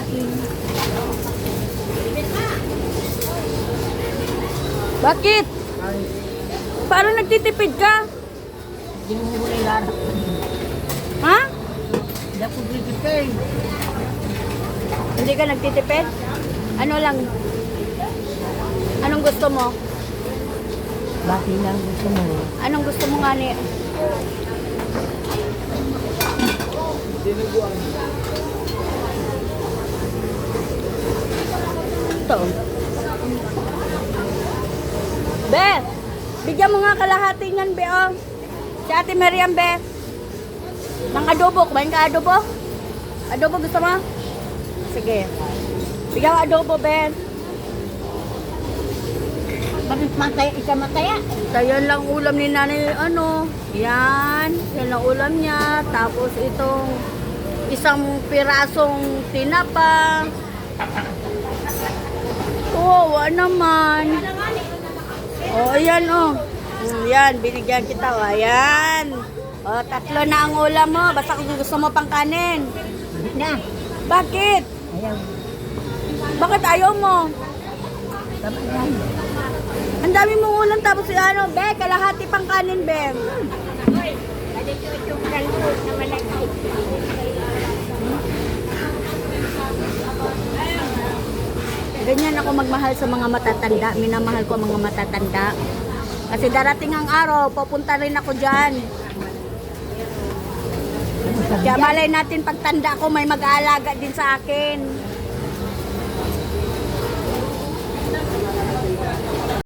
kumain. Bakit? Parang nagtitipid ka? Hindi mo muna ilarap. Ha? Hindi ako titipid. Hindi ka nagtitipid? Ano lang? Anong gusto mo? Bakit lang gusto mo? Anong gusto mo nga ni? Ito. Be, bigyan mo nga kalahati niyan, Be, oh. Si Ate Miriam, Be. Ng adobo. Kumain ka adobo? Adobo gusto mo? Sige. Bigyan mo adobo, Be. Bakit mataya? Isa mataya? Yan lang ulam ni nanay, ano. Yan. Yan lang ulam niya. Tapos itong isang pirasong tinapa. Kawawa naman. Oh, ayan, oh. Yan, binigyan kita, oh. Ayan. Oh, 3 na ang ulam mo. Basta kung gusto mo pang kanin. Na. Bakit? Ayaw. Bakit ayaw mo? Tama yan. Ang dami mong ulam tapos si ano, Be, kalahati pang kanin, Be. Ganyan ako magmahal sa mga matatanda. Minamahal ko ang mga matatanda. Kasi darating ang araw, pupunta rin ako dyan. Kaya malay natin pagtanda ko, may mag-aalaga din sa akin.